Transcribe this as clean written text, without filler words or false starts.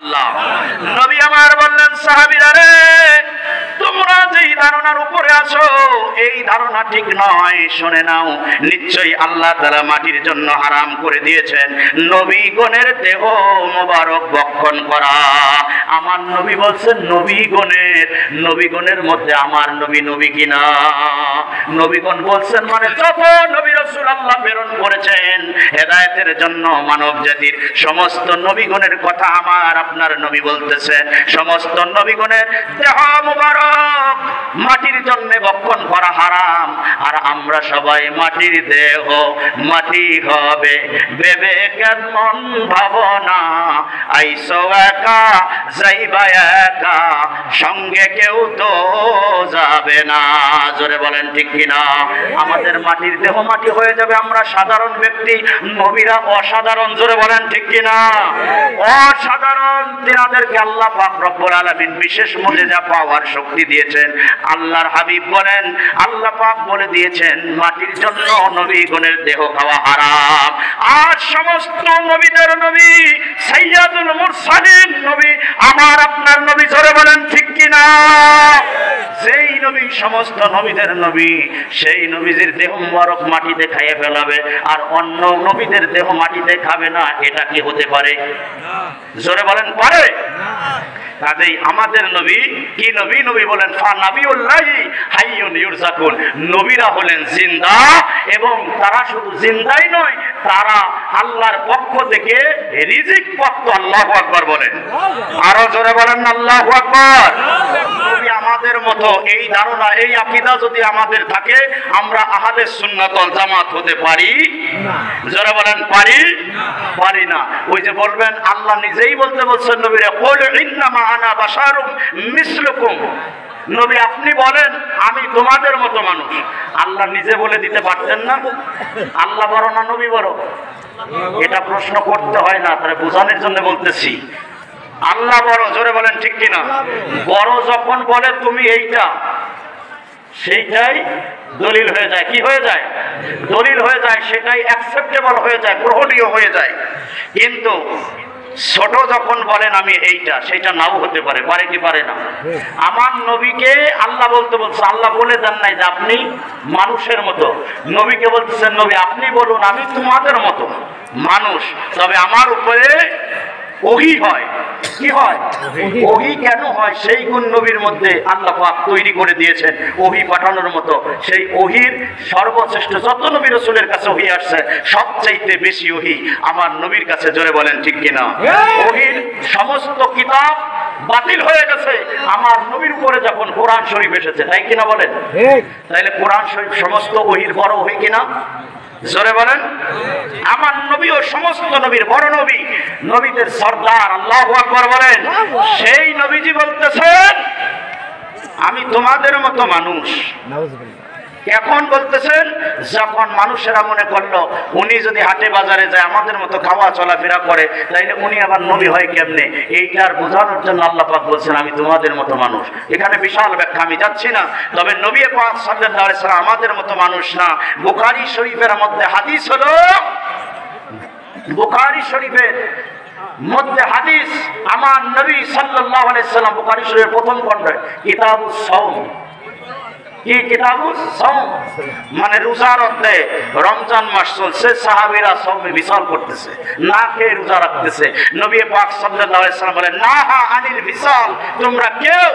নবী আমার বললেন, সাহাবীরা রে, তোমরা যেই ধারণার উপরে আছো এই ধারণা ঠিক নয়। শুনে নাও, নিশ্চয়ই আল্লাহ তাআলা মাটির জন্য হারাম করে দিয়েছেন নবীগণের দেহ মোবারক ভক্ষণ করা। আমার নবী বলছেন নবীগণের মধ্যে আমার নবী কিনা? নবীগণ বলছেন মানে যত নবী রাসূল আল্লাহ প্রেরণ করেছেন হেদায়েতের জন্য মানব জাতির, সমস্ত নবীগণের কথা আমার আপনার নবী বলতেছেন। সমস্ত নবীগণের দেহ মুবারক মাটির জন্য ভক্ষণ করা হারাম। আর আমরা সবাই মাটির দেহ, মাটি হবে ভেবে কেমন ভাবনা, আইসো একা যাইবা একা, সঙ্গে কেউ তো যাবে না। জোরে বলেন ঠিক কিনা? আমাদের মাটির দেহ মাটি হয়ে যাবে, আমরা সাধারণ ব্যক্তি, নবীরা অসাধারণ। জোরে বলেন ঠিক কিনা? অসাধারণ। তিনাদেরকে আল্লাহ পাক রব্বুল আলামিন বিশেষ মুজিজা পাওয়ার শক্তি দিয়েছেন। আল্লাহর হাবিব বলেন, আল্লাহ পাক বলে দিয়েছেন মাটির জন্য নবীগণের দেহ খাওয়া হারাম। আর সমস্ত নবীদের নবী সাইয়্যিদুল মুরসালিন নবী আমার আপনার নবী। জোরে বলেন ঠিক কিনা? যেই নবী সমস্ত নবীদের নবী, সেই নবীদের দেহ মুবারক মাটিতে খাইয়ে ফেলাবে আর অন্য নবীদের দেহ মাটিতে খাবে না, এটা কি হতে পারে? জোরে বলেন পারে? কাজেই আমাদের নবী কি নবী? নবী বলেন ফা নাবিউল্লাহি হাইয়ুন ইউরজাকুন। নবীরা হলেন জিন্দা, এবং তারা শুধু জিন্দাই নয়, তারা আল্লাহর পক্ষ থেকে রিজিক প্রাপ্ত। আল্লাহু আকবার বলেন, আরো জোরে বলেন আল্লাহু আকবার। নবী আমাদের মতো এই ধারণা, এই আকীদা যদি আমাদের থাকে, আমরা আহলে সুন্নাত ওয়াল জামাত হতে পারি না। জোরে বলেন পারি না। ওই যে বলবেন, আল্লাহ নিজেই বলছেন নবীরে, কুল ইন্নামা আনা বাশারুম মিসলুকুম। নবী আপনি বলেন আমি তোমাদের মতো মানুষ। আল্লাহ নিজে বলে দিতে পারতেন না? আল্লাহ বড় না নবী বড়? এটা প্রশ্ন করতে হয় না, তাহলে বোঝানোর জন্য বলতেছি। আল্লাহ বড়। জোরে বলেন ঠিক কিনা? বড় যখন বলে তুমি এইটা, সেইটাই দলিল হয়ে যায়। কি হয়ে যায়? দলিল হয়ে যায়, সেটাই অ্যাকসেপ্টেবল হয়ে যায়, গ্রহণীয় হয়ে যায়। কিন্তু ছোট যখন বলেন আমি এইটা, সেটা নাও হতে পারে। পারে কি পারে না? আমার নবীকে আল্লাহ বলছে, আল্লাহ বলে দেন নাই যে আপনি মানুষের মতো। নবীকে বলতেছেন, নবী আপনি বলুন আমি তোমাদের মতো মানুষ, তবে আমার উপরে ওহী হয়। কি হয়? ওহী কেন হয়? সেই গুণ নবীর মধ্যে আল্লাহ পাক তৈরি করে দিয়েছেন ওহী পাঠানোর মতো। সেই ওহীর সর্বশ্রেষ্ঠ, যত নবী রাসূলের কাছে ওহী আসছে, সবচাইতে বেশি ওহী আমার নবীর কাছে। জোরে বলেন ঠিক কিনা? ওহীর সমস্ত কিতাব বাতিল হয়ে গেছে আমার নবীর উপরে যখন কোরআন শরীফ এসেছে, তাই কিনা বলেন? তাইলে কোরআন শরীফ সমস্ত ওহীর বড় ওহী কিনা? জোরে বলেন। আমার নবী ও সমস্ত নবীর বড় নবী, নবীদের সরদার। আল্লাহু আকবার বলেন। সেই নবীজি বলতেছেন আমি তোমাদের মতো মানুষ। এখন বলতেছেন যখন মানুষেরা মনে করলো উনি যদি হাটে বাজারে যায়, আমাদের মতো খাওয়া চলাফেরা করে, তাইলে উনি আবার নবী হয় কেমনে? এইটার বোঝানোর জন্য আল্লাহ পাক বলছেন আমি তোমাদের মতো মানুষ। এখানে বিশাল ব্যাখ্যা, আমি যাচ্ছি না। তবে নবী পাক সাল্লাল্লাহু আলাইহি সাল্লাম আমাদের মতো মানুষ না। বুখারী শরীফের মধ্যে হাদিস হলো, বুখারী শরীফের মধ্যে হাদিস, আমার নবী সাল্লাল্লাহু আলাইহি সাল্লাম বুখারী শরীফের প্রথম খণ্ডে কিতাবুস সাওম, কি কিতাবুস সাওম মানে রোজার অধ্যায়ে, রমজান মাস চলছে, সাহাবীরা সাওমে বিশাল করতেছে, না খেয়ে রোজা রাখতেছে। নবী পাক সাল্লাল্লাহু আলাইহি সাল্লাম বলেন নাহা আনিল বিসাল, তোমরা কেউ